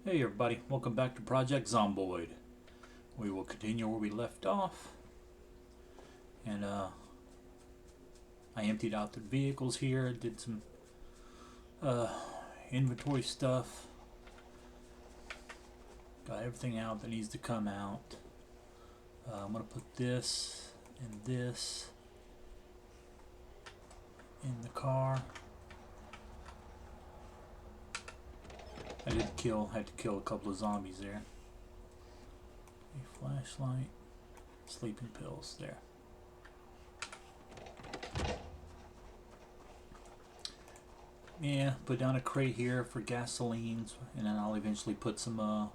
Hey everybody, welcome back to Project Zomboid. We will continue where we left off. And I emptied out the vehicles here, did some uh, inventory stuff. Got everything out that needs to come out. I'm going to put this and this in the car. I had to kill a couple of zombies there. A flashlight, sleeping pills there. Yeah, put down a crate here for gasoline, and then I'll eventually put some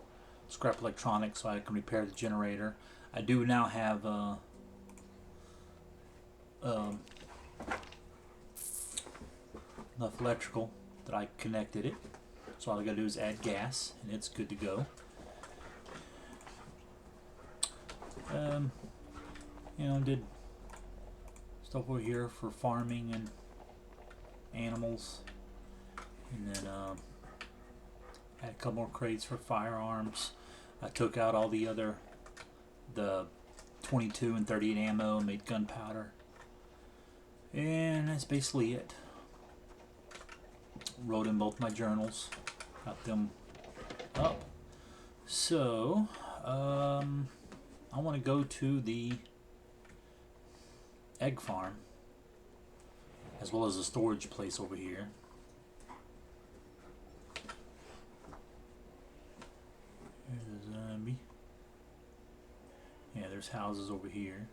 scrap electronics so I can repair the generator. I do now have um, enough electrical that I connected it. So all I gotta do is add gas, and it's good to go. Did stuff over here for farming and animals, and then had a couple more crates for firearms. I took out all the 22 and 38 ammo and made gunpowder, and that's basically it. Wrote in both my journals, got them up. So I want to go to the egg farm as well as a storage place over here. There's a zombie. Yeah, there's houses over here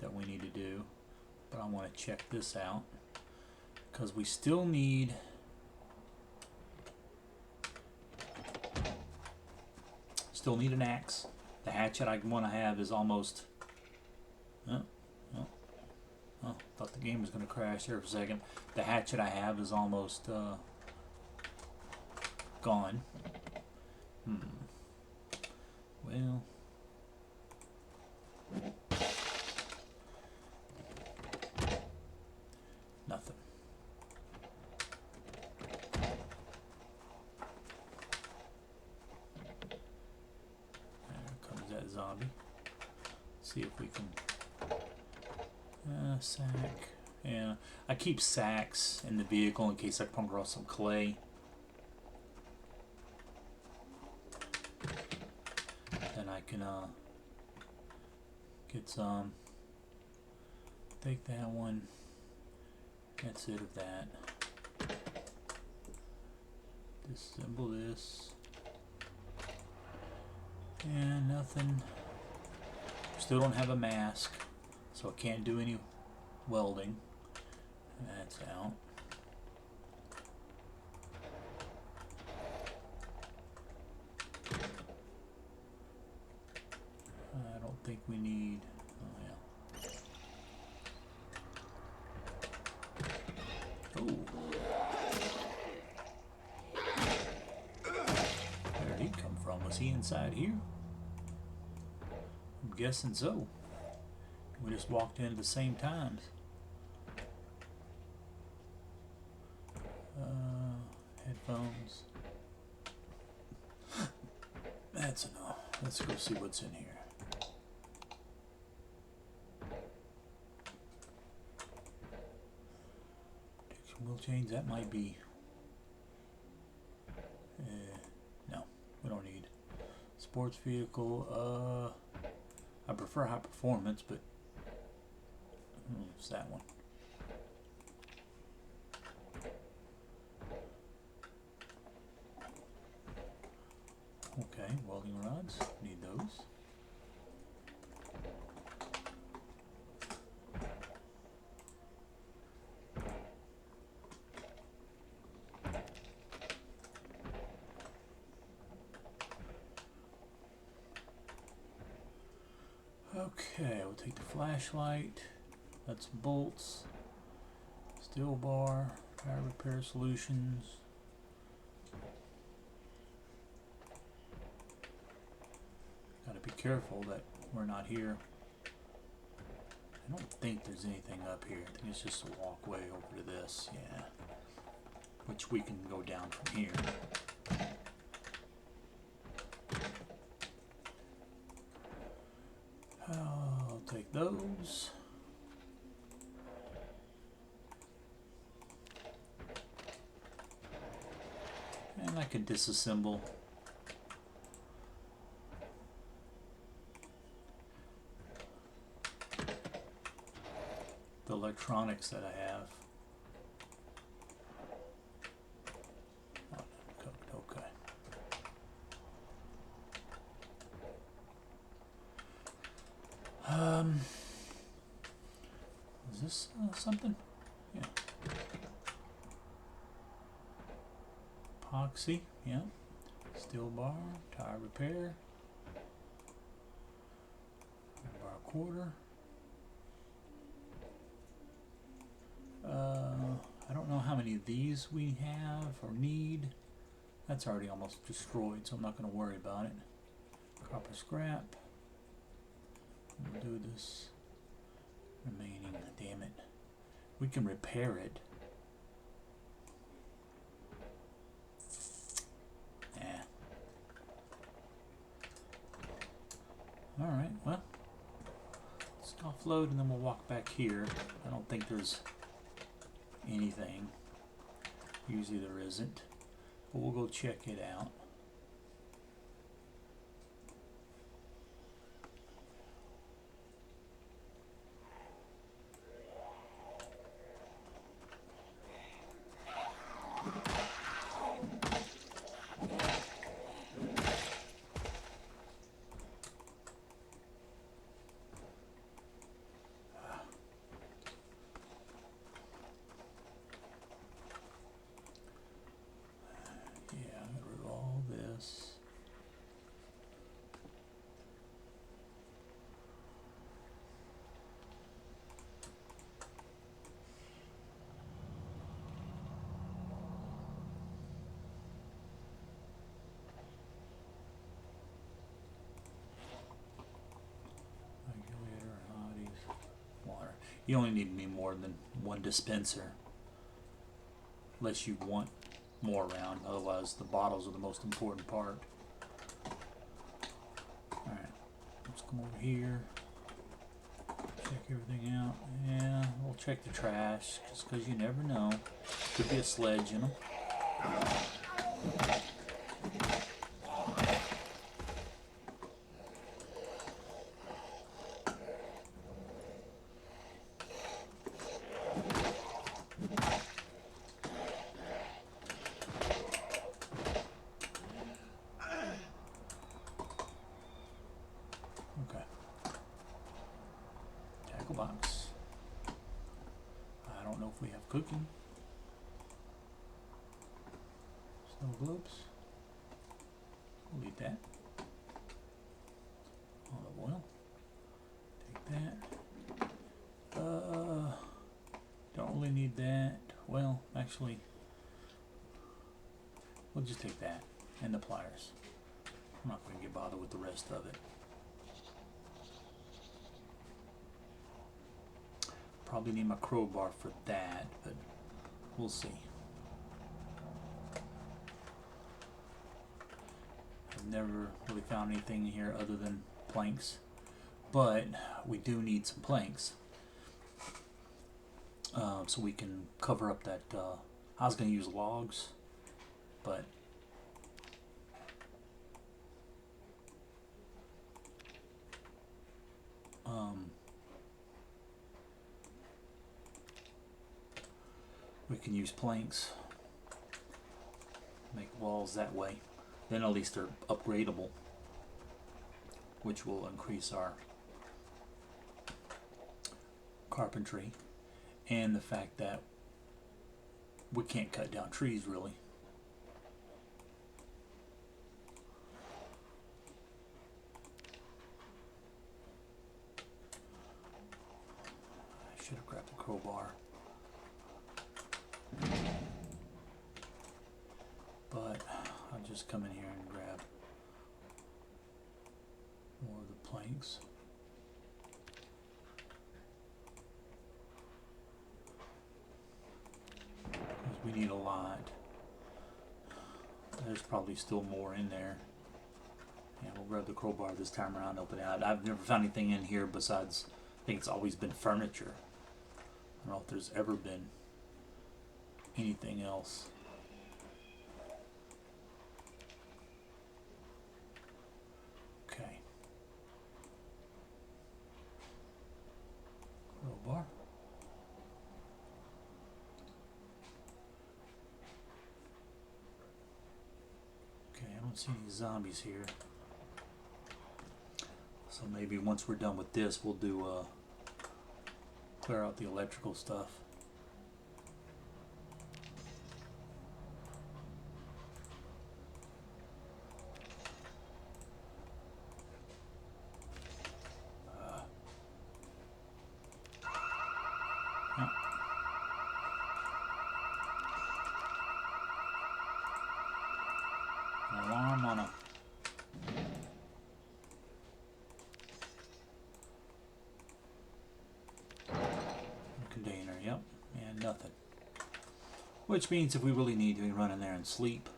that we need to do, but I want to check this out because we still need an axe. The hatchet I want to have is almost thought the game was going to crash there for a second. The hatchet I have is almost gone. Well, nothing. There comes that zombie. See if we can sack. Yeah, I keep sacks in the vehicle in case I come across some clay. Then I can get some. Take that one. That's it of that. Disassemble this. And nothing. Still don't have a mask, so I can't do any welding. That's out. I don't think we need. Oh yeah. Oh. Where did he come from? Was he inside here? I'm guessing so. We just walked in at the same times. Headphones. That's enough. Let's go see what's in here. Wheel chains, that might be. No, we don't need. Sports vehicle. I prefer high performance, but it's that one. Okay, welding rods, need those. Okay, we'll take the flashlight. That's bolts, steel bar, tire repair solutions. Gotta be careful that we're not here. I don't think there's anything up here. I think it's just a walkway over to this, yeah. Which we can go down from here. those. And I can disassemble the electronics that I have. Okay. Is this something? Yeah. Epoxy, yeah. Steel bar, tire repair. Bar quarter. I don't know how many of these we have or need. That's already almost destroyed, so I'm not going to worry about it. Copper scrap. We'll do this remaining. Damn it. We can repair it. Alright, well, let's offload and then we'll walk back here. I don't think there's anything. Usually there isn't. But we'll go check it out. You only need me more than one dispenser, unless you want more around. Otherwise, the bottles are the most important part. Alright, let's come over here, check everything out. Yeah, we'll check the trash, just because you never know. Could be a sledge in them. Box. I don't know if we have cooking. Snow globes. We'll leave that. Olive oil. Take that. Don't really need that. Well, actually, we'll just take that and the pliers. I'm not going to get bothered with the rest of it. Probably need my crowbar for that, but we'll see. I've never really found anything here other than planks, but we do need some planks so we can cover up that. I was going to use logs, but we can use planks, make walls that way. Then at least they're upgradable, which will increase our carpentry, and the fact that we can't cut down trees really. I should have grabbed the crowbar. But I'll just come in here and grab more of the planks. Because we need a lot. There's probably still more in there. And we'll grab the crowbar this time around, open it out. I've never found anything in here besides think it's always been furniture. I don't know if there's ever been anything else. Okay. Crowbar. Okay, I don't see any zombies here. So maybe once we're done with this, we'll do clear out the electrical stuff. Yep. Alarm on a container, yep, and nothing. Which means if we really need to, we can run in there and sleep.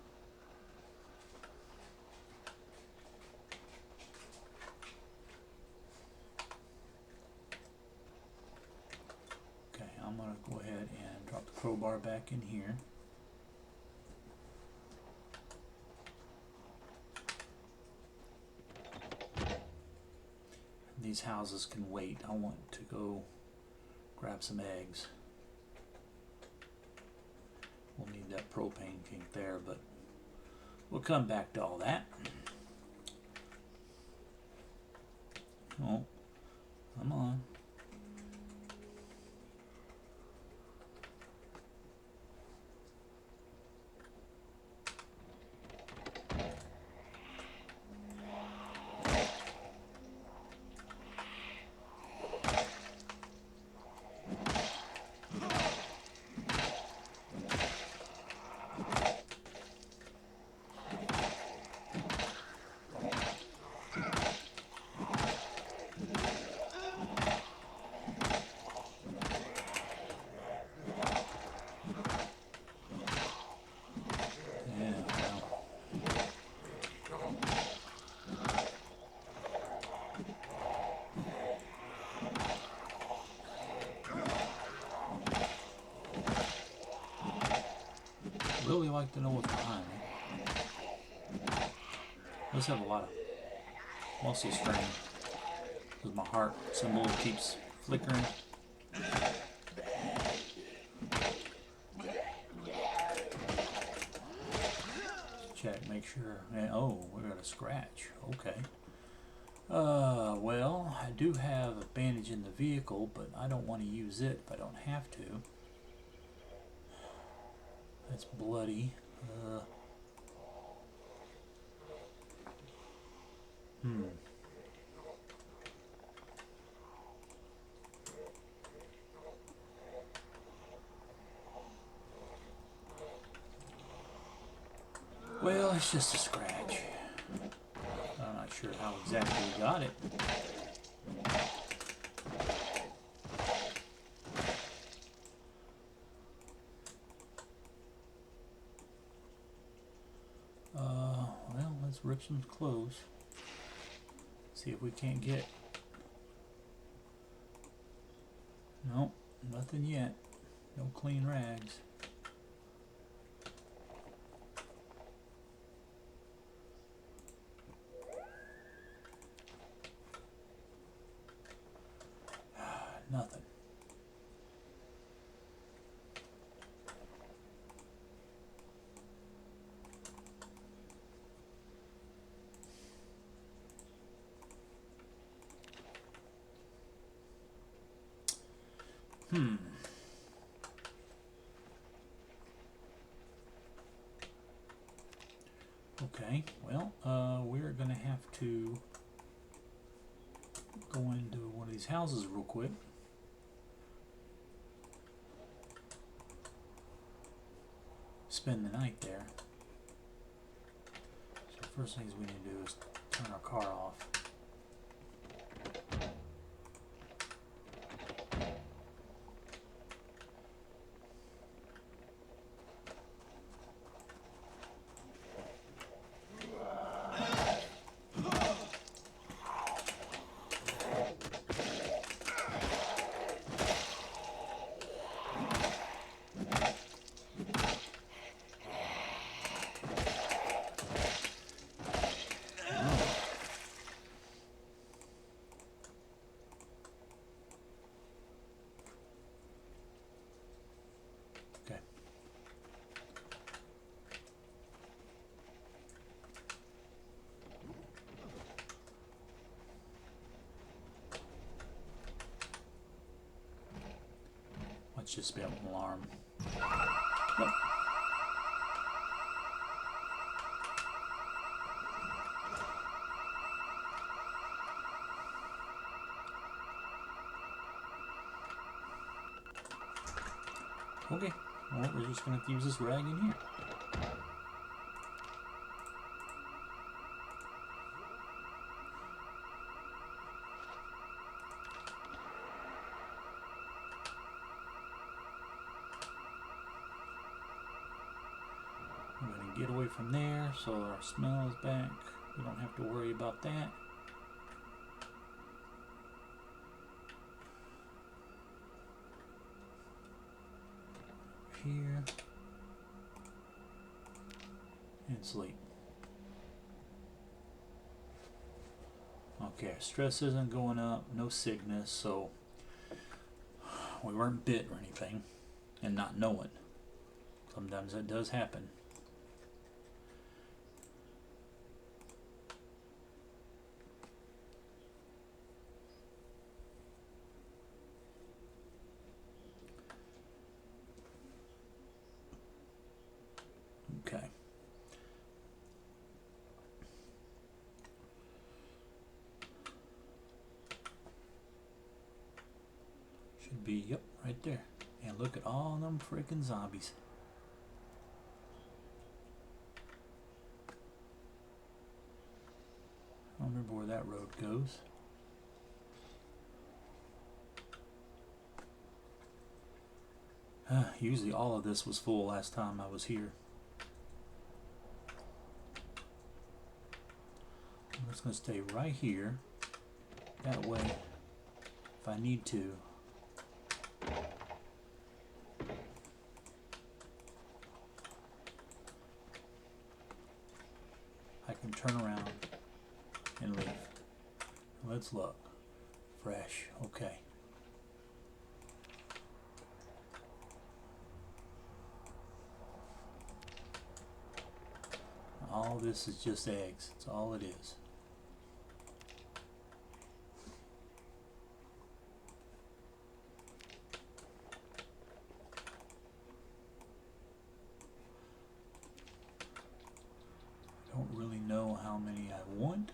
Okay, I'm gonna go ahead and drop the crowbar back in here. These houses can wait. I want to go grab some eggs. We'll need that propane tank there, but we'll come back to all that. Oh, come on. Really like to know what's behind me. Let's have a lot of muscle strain because my heart symbol keeps flickering. Check, make sure. And, oh, we got a scratch. Okay. Well, I do have a bandage in the vehicle, but I don't want to use it if I don't have to. That's bloody. Well, it's just a scratch. I'm not sure how exactly we got it. Well, let's rip some clothes. See if we can't get... Nope, nothing yet. No clean rags. Nothing. Okay, well, we're gonna have to go into one of these houses real quick. Spend the night there. So first things we need to do is turn our car off. it's just been an alarm. Yep. Okay, well, we're just going to use this rag in here. We're going to get away from there so our smell is back. We don't have to worry about that. Here. And sleep. Okay, stress isn't going up, no sickness, so we weren't bit or anything, and not knowing. Sometimes that does happen. Okay. Should be, yep, right there. And look at all them freaking zombies. I don't remember where that road goes. Usually all of this was full last time I was here. I'm just going to stay right here. That way, if I need to, I can turn around and leave. Let's look. Fresh. Okay. All this is just eggs. That's all it is. I don't really know how many I want.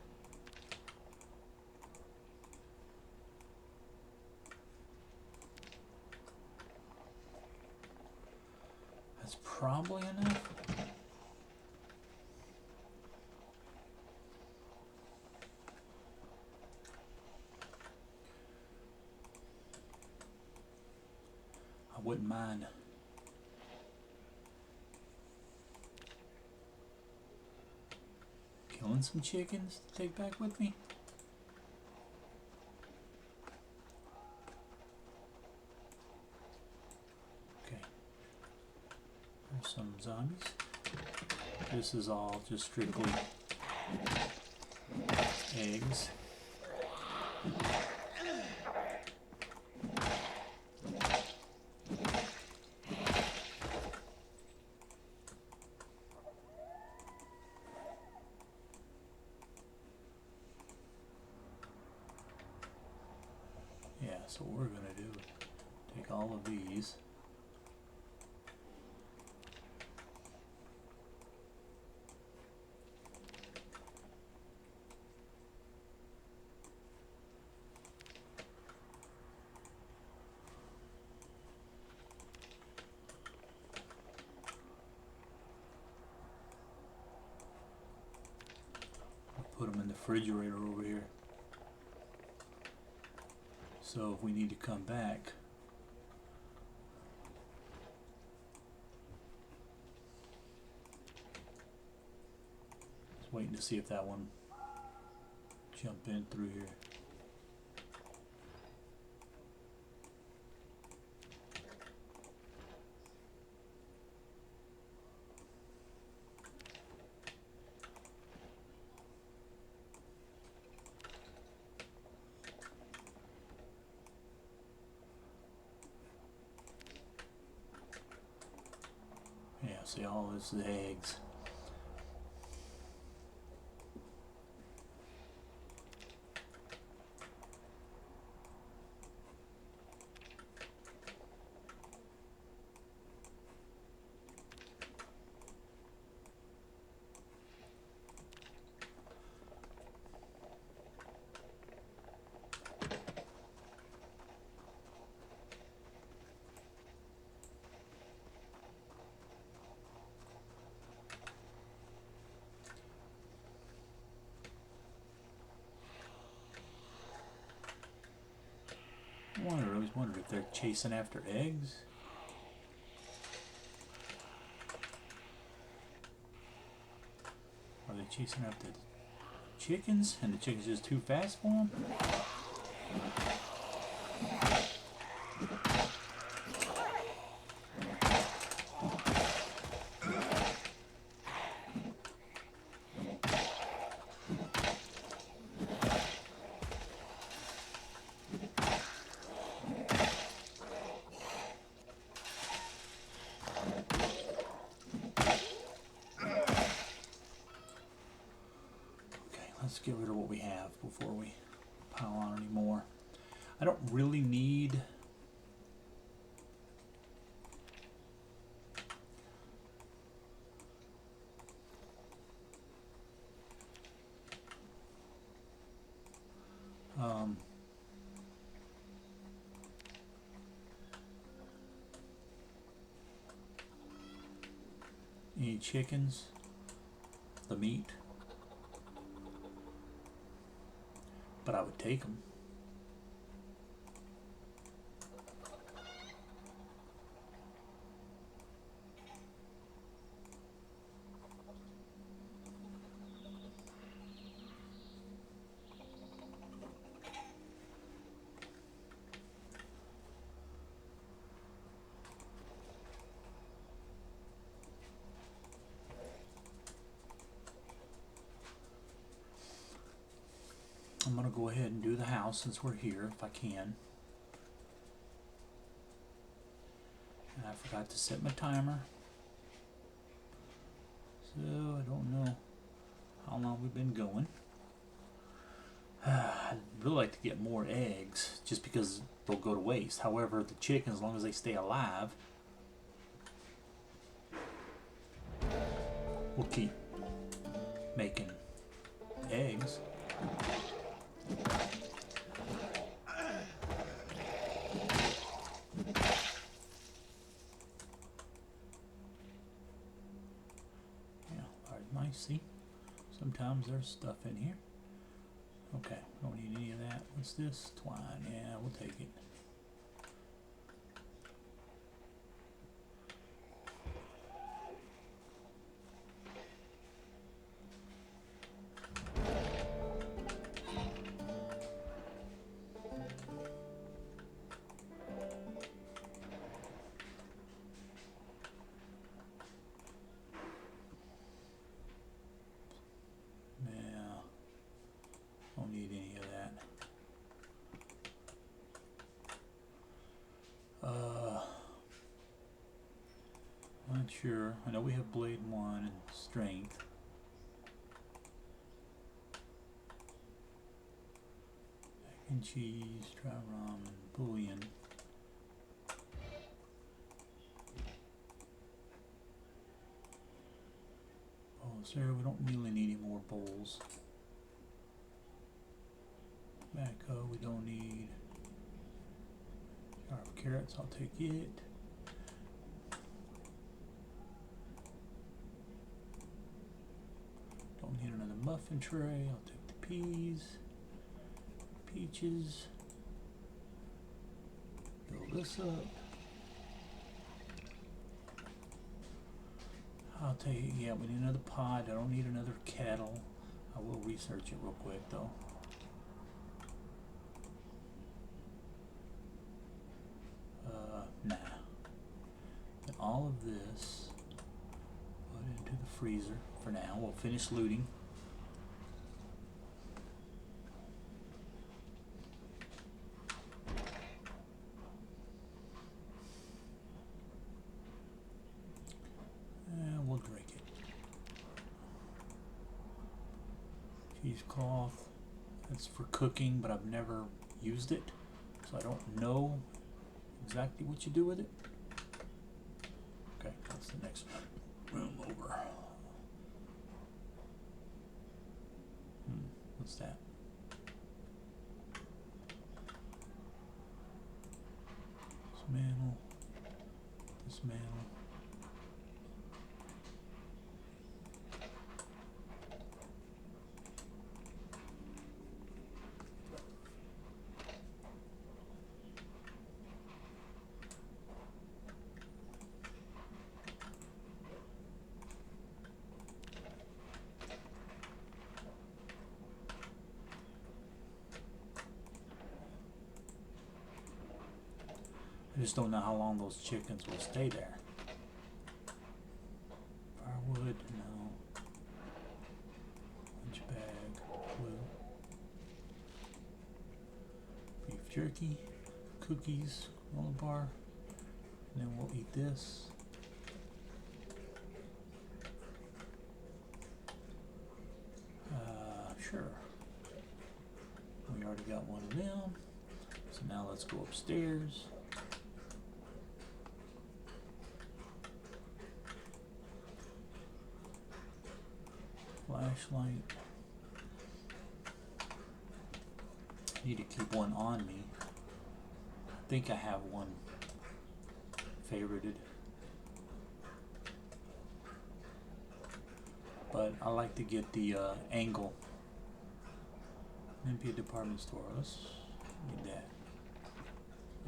That's probably enough. I wouldn't mind killing some chickens to take back with me. Okay. There's some zombies. This is all just strictly eggs. Yeah, so what we're going to do, take all of these, put them in the refrigerator over here. So if we need to come back, just waiting to see if that one jump in through here. Yeah, see, all this is eggs. wondered if they're chasing after eggs. Are they chasing after chickens and the chickens just too fast for them? Let's get rid of what we have before we pile on any more. I don't really need any chickens, the meat. But I would take them. I'm going to go ahead and do the house since we're here, if I can. And I forgot to set my timer. So I don't know how long we've been going. I'd really like to get more eggs just because they'll go to waste. However, the chickens, as long as they stay alive, we'll keep making eggs. See, sometimes there's stuff in here. Okay, don't need any of that. What's this? Twine. Yeah, we'll take it. Don't need any of that. Not sure. I know we have blade 1 and strength. Mac and cheese, dry ramen, bouillon. Bowls there. We don't really need any more bowls. Tobacco, we don't need. Jar of carrots, I'll take it. Don't need another muffin tray, I'll take the peas. Peaches. Fill this up. I'll take, yeah, we need another pot. I don't need another kettle. I will research it real quick though. Nah. And all of this put into the freezer for now. We'll finish looting. And we'll drink it. Cheesecloth. That's for cooking, but I've never used it, so I don't know exactly what you do with it. Okay, that's the next room over. What's that? Dismantle. Dismantle. just don't know how long those chickens will stay there. Firewood, no. Lunch bag, blue. Beef jerky, cookies, granola bar. And then we'll eat this. Sure. We already got one of them. So now let's go upstairs. Flashlight. Need to keep one on me. I think I have one favorited. But I like to get the angle. Maybe a department store. Let's get that.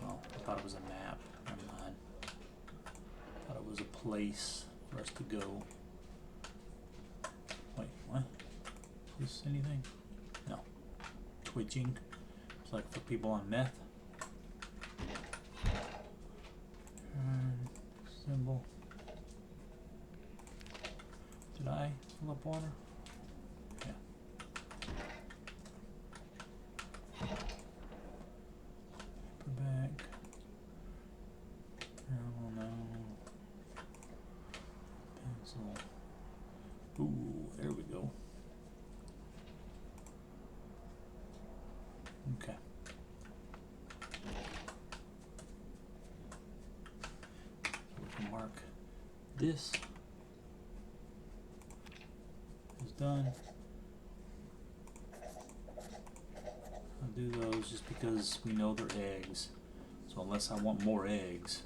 Oh, I thought it was a map. Never mind. I thought it was a place for us to go. Wait, what? Is this anything? No. Twitching. It's like for people on meth. Symbol. Did I fill up water? Yeah. Paperback. Oh no. Pencil. Ooh, there we go. Okay. We can mark this is done. I'll do those just because we know they're eggs. So unless I want more eggs.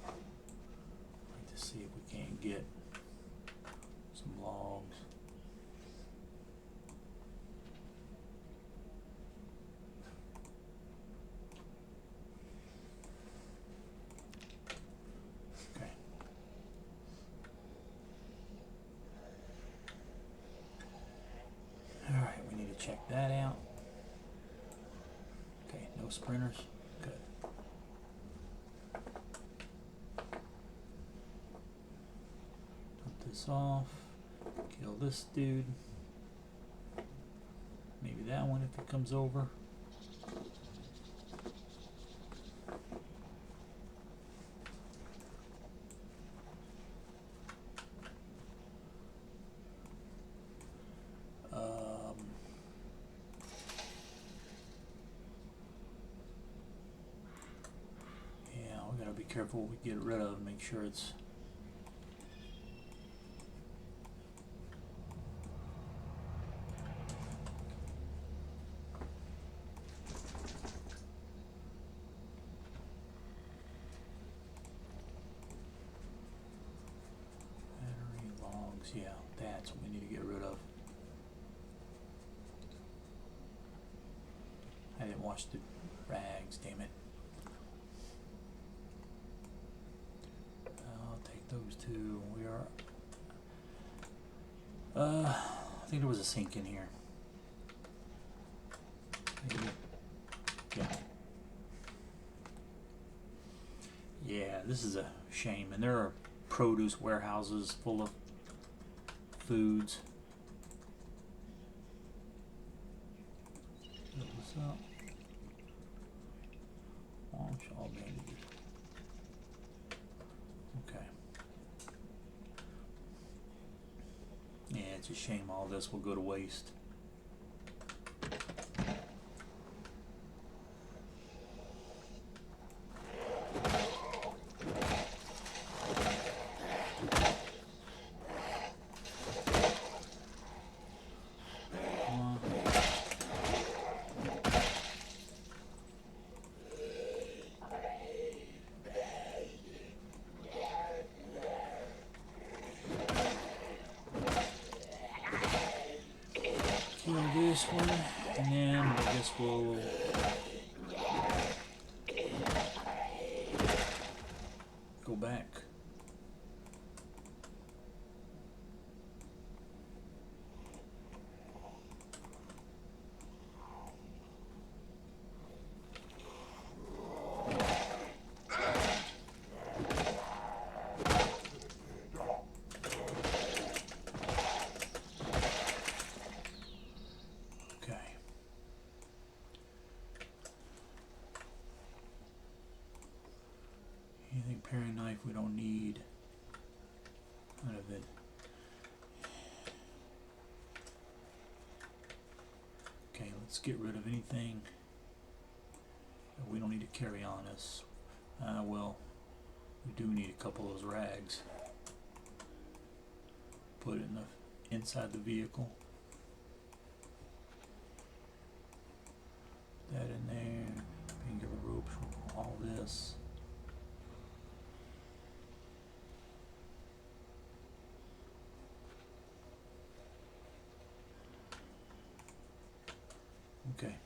Like to see if we can't get some logs. Okay. All right, we need to check that out. Okay, no sprinters. Good. Dump this off. Kill this dude. Maybe that one if it comes over. Yeah, we gotta be careful what we get rid of. Make sure it's battery logs. Yeah, that's what we need to get rid of. I didn't wash the rags, damn it. I'll take those two. We are I think there was a sink in here. Maybe. Yeah. Yeah, this is a shame. And there are produce warehouses full of foods. Fill this up. Launch all bandages. Okay. Yeah, it's a shame all this will go to waste. Kill this one, and then I guess we'll go back. knife we don't need. Out of it. Okay, let's get rid of anything that we don't need to carry on us. Well, we do need a couple of those rags. Put it in the inside the vehicle. That in there. Finger ropes, all this. Okay.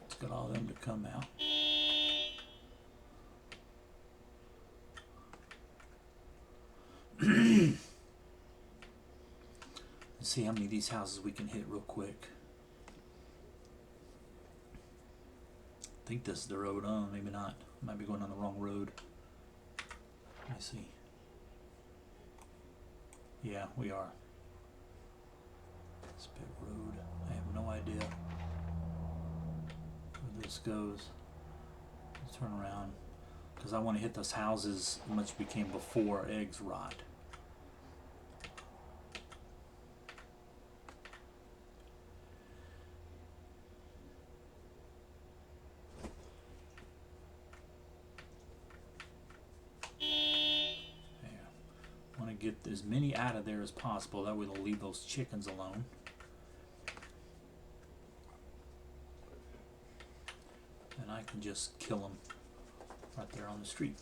Let's get all them to come out. Let's see how many of these houses we can hit real quick. I think this is the road on, maybe not. Might be going on the wrong road. Let me see. Yeah, we are. Spit road. I have no idea where this goes. Let's turn around. Because I want to hit those houses as much as we can before eggs rot. Get as many out of there as possible. That way they'll leave those chickens alone. And I can just kill them right there on the street.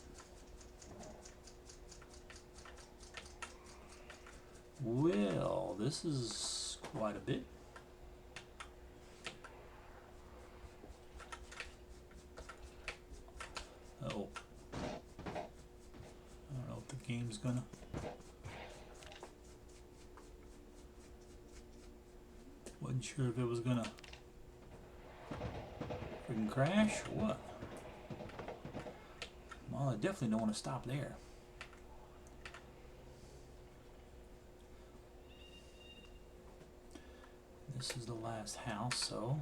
Well, this is quite a bit. Oh. I don't know if the game's gonna... Wasn't sure if it was gonna freaking crash or what. Well, I definitely don't want to stop there. This is the last house, so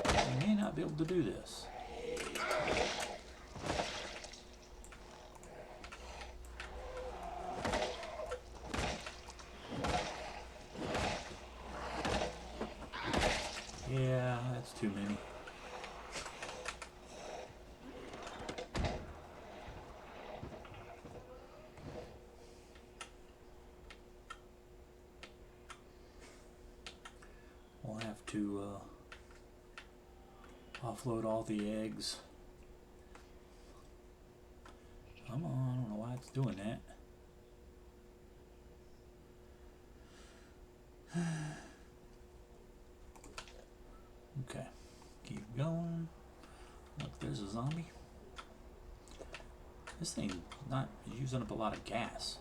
I may not be able to do this. Yeah, that's too many. We'll have to offload all the eggs. Come on, I don't know why it's doing that. Okay, keep going. Look, there's a zombie. This thing not using up a lot of gas.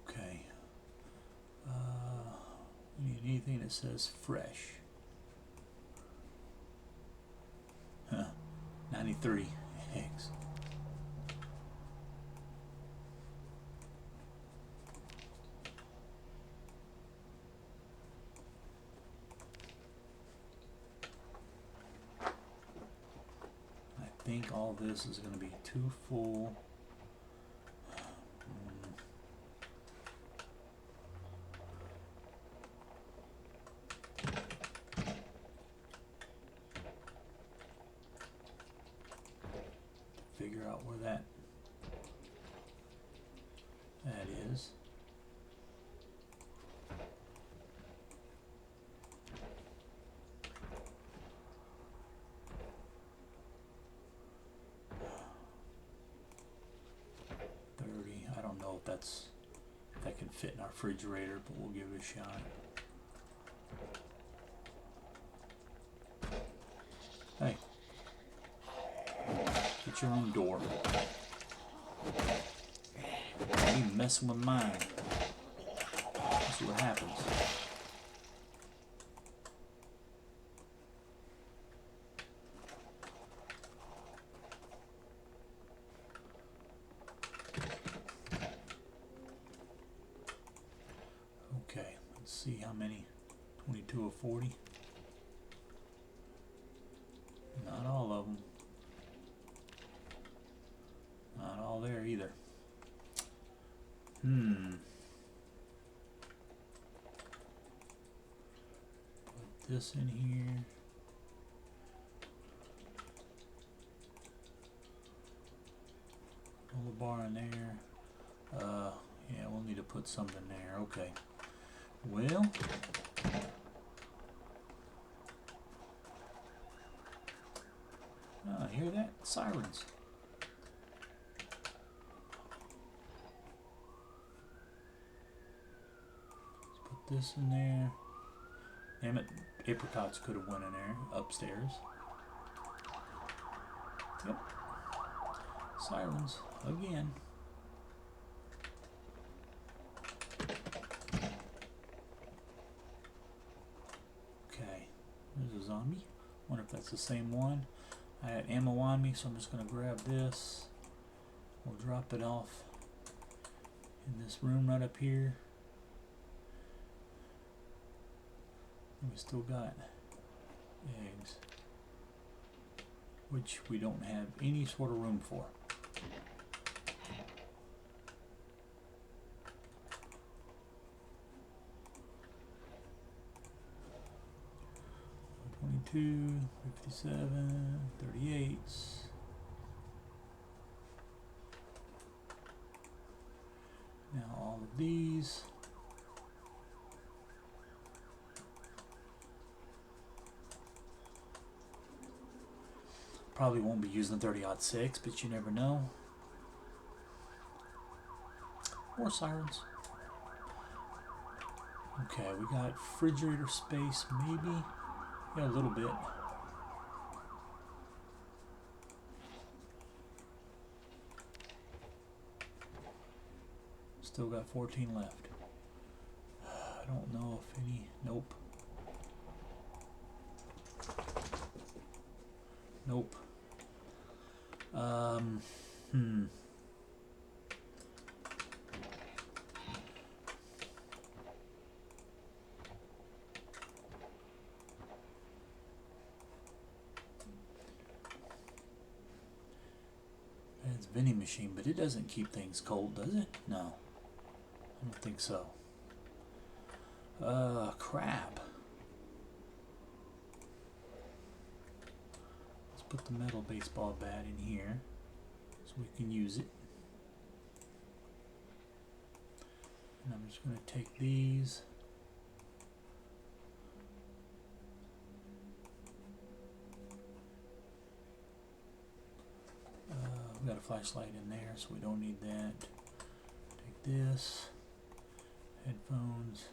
Okay. We need anything that says fresh. 93 eggs. I think all this is going to be too full. Figure out where that is. if that can fit in our refrigerator, but we'll give it a shot. Hey, get your own door. Don't be messing with mine. Let's see what happens. Okay, let's see how many. 22 of 40. Not all of them. Not all there either. Put this in here. Pull the bar in there. Yeah, we'll need to put something there. Okay. Well, hear that? Sirens. Let's put this in there. Damn it, apricots could have went in there upstairs. Yep. Sirens again. Okay, there's a zombie. Wonder if that's the same one. I had ammo on me, so I'm just going to grab this. We'll drop it off in this room right up here. And we still got eggs, which we don't have any sort of room for. $22, $57, $38. Now all of these. Probably won't be using the 30-06, but you never know. Or sirens. Okay, we got refrigerator space, maybe. Yeah, a little bit. Still got 14 left. I don't know if any. Nope. Nope. It's a vending machine, but it doesn't keep things cold, does it? No. I don't think so. Crap. Let's put the metal baseball bat in here so we can use it. And I'm just going to take these. We've got a flashlight in there, so we don't need that. Take this. Headphones.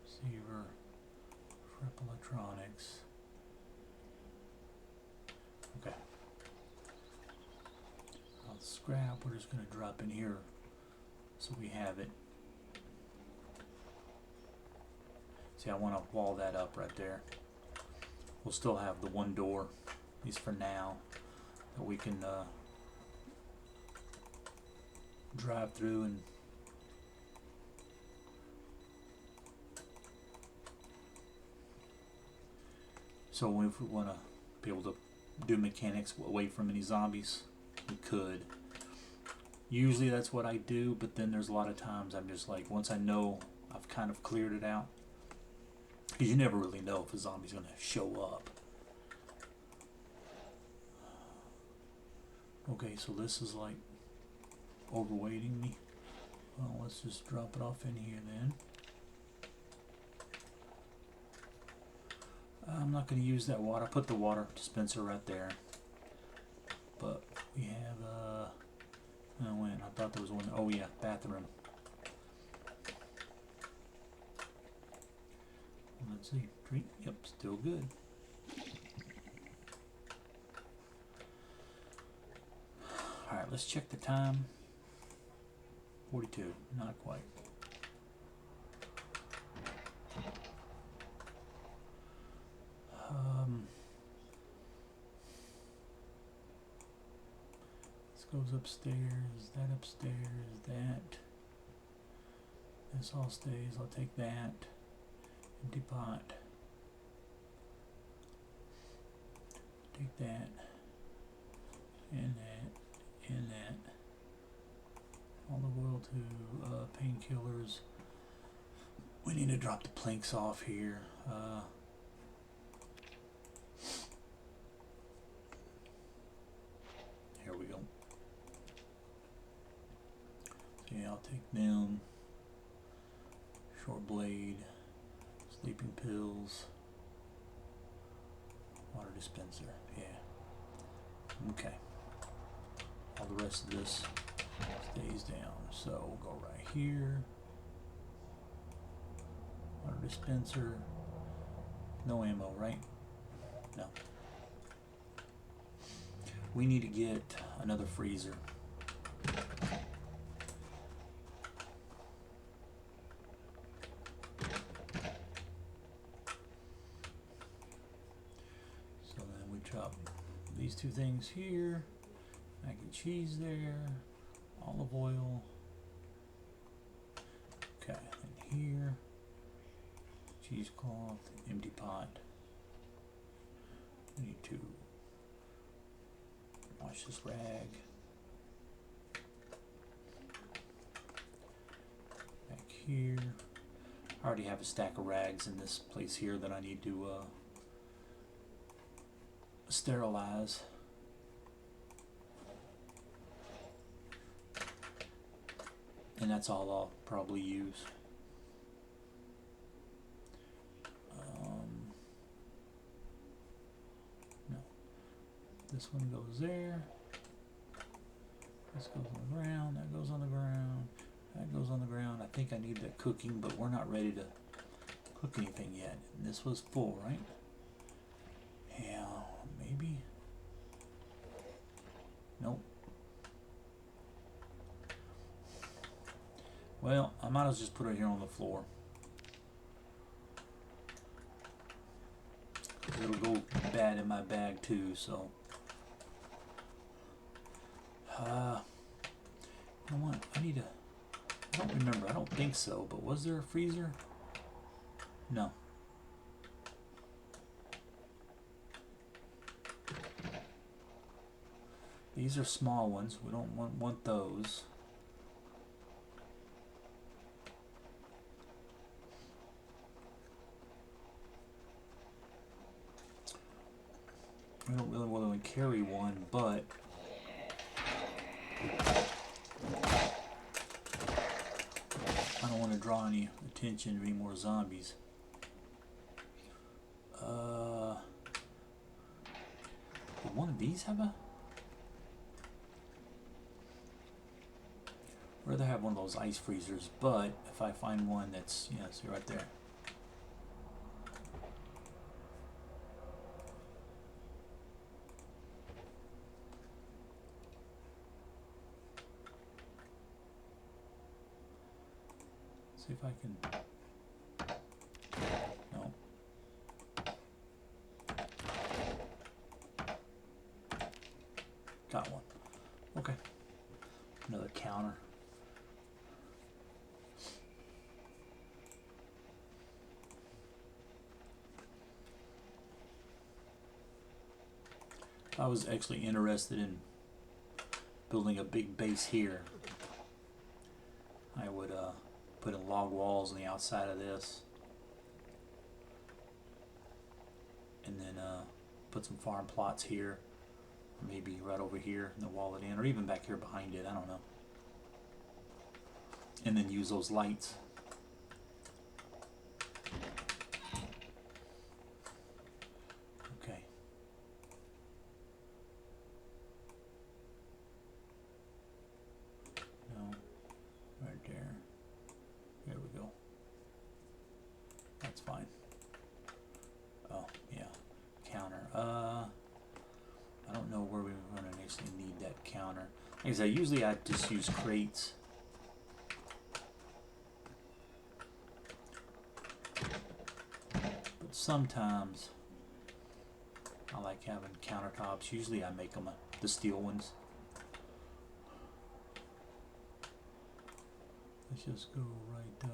Receiver. Prep electronics. Okay. Now the scrap we're just going to drop in here so we have it. See, I want to wall that up right there. We'll still have the one door, at least for now, that we can drive through and so if we want to be able to do mechanics away from any zombies, we could. Usually that's what I do, but then there's a lot of times I'm just like, once I know I've kind of cleared it out, because you never really know if a zombie's going to show up. Okay, so this is like overweighting me. Well, let's just drop it off in here then. I'm not going to use that water. I put the water dispenser right there. But we have oh wait, I thought there was one. Oh yeah, bathroom. Let's see, drink. Yep, still good. All right, let's check the time. 42, not quite. This goes upstairs, that upstairs, that. This all stays, I'll take that. Empty pot. Take that. And that. And that. All the oil to painkillers. We need to drop the planks off here. Here we go. So yeah, I'll take them. Short blade, sleeping pills, water dispenser. Yeah. Okay. All the rest of this stays down. So we'll go right here. Water dispenser. No ammo, right? No. We need to get another freezer. So then we drop these two things here. Mac and cheese there. Olive oil. Okay, and here. Cheesecloth, empty pot. We need to wash this rag. Back here. I already have a stack of rags in this place here that I need to sterilize. And that's all I'll probably use. No. This one goes there. This goes on the ground. That goes on the ground. That goes on the ground. I think I need the cooking, but we're not ready to cook anything yet. And this was full, right? Yeah, maybe. Nope. Well, I might as well just put it here on the floor. It'll go bad in my bag too, so. You know what? I don't remember. I don't think so, but was there a freezer? No. These are small ones. We don't want those. I don't really want to carry one, but I don't want to draw any attention to any more zombies. Did one of these have a? I'd rather have one of those ice freezers, but if I find one that's, yeah, see right there. See if I can. No. Got one. Okay. Another counter. I was actually interested in building a big base here. I would put in log walls on the outside of this, and then put some farm plots here, or maybe right over here, and then wall it in, or even back here behind it, I don't know. And then use those lights. Okay. actually need that counter. Like I said, usually I just use crates. But sometimes I like having countertops. Usually I make them the steel ones. Let's just go right there.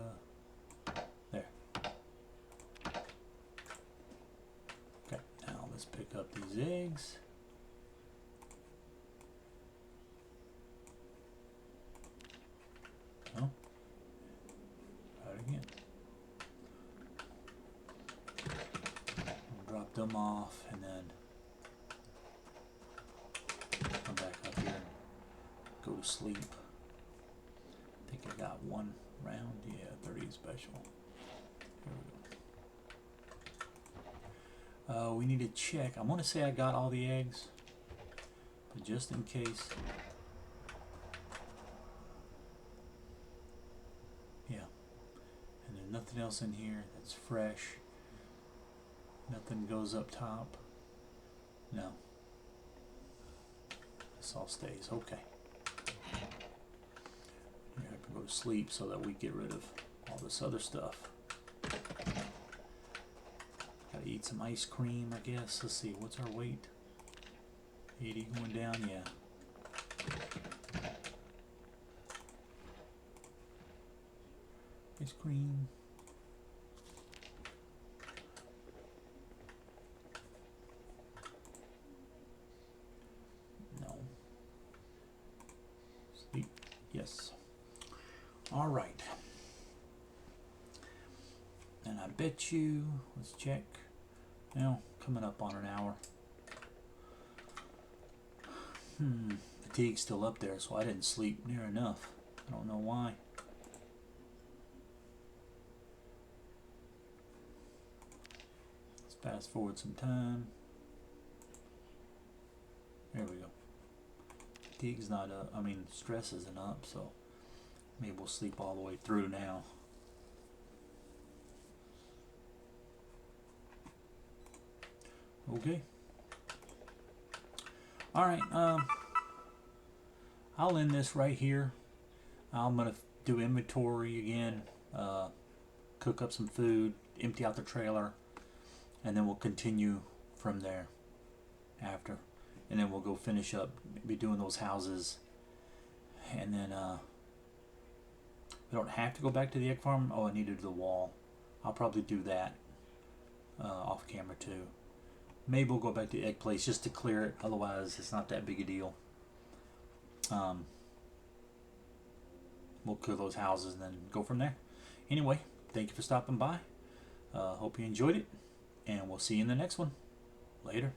Okay, now let's pick up these eggs. Oh, try it again. I'll drop them off and then come back up here and go to sleep. I think I got one round. Yeah, 30 special. Here we go. We need to check. I want to say I got all the eggs, but just in case. Yeah. And there's nothing else in here that's fresh. Nothing goes up top. No. This all stays. Okay. I have to go to sleep so that we get rid of all this other stuff. Gotta eat some ice cream, I guess. Let's see, what's our weight? 80 going down, yeah. Ice cream. No. Sleep, yes. All right. And I bet you, let's check. Now, coming up on an hour. Fatigue's still up there, so I didn't sleep near enough. I don't know why. Let's fast forward some time. There we go. Fatigue's not up. I mean, stress isn't up, so maybe we'll sleep all the way through now. Okay. Alright, I'll end this right here. I'm going to do inventory again, cook up some food, empty out the trailer, and then we'll continue from there after. And then we'll go finish up, be doing those houses. And then, we don't have to go back to the egg farm. Oh, I need to do the wall. I'll probably do that off camera too. Maybe we'll go back to the egg place just to clear it. Otherwise, it's not that big a deal. We'll clear those houses and then go from there. Anyway, thank you for stopping by. Hope you enjoyed it. And we'll see you in the next one. Later.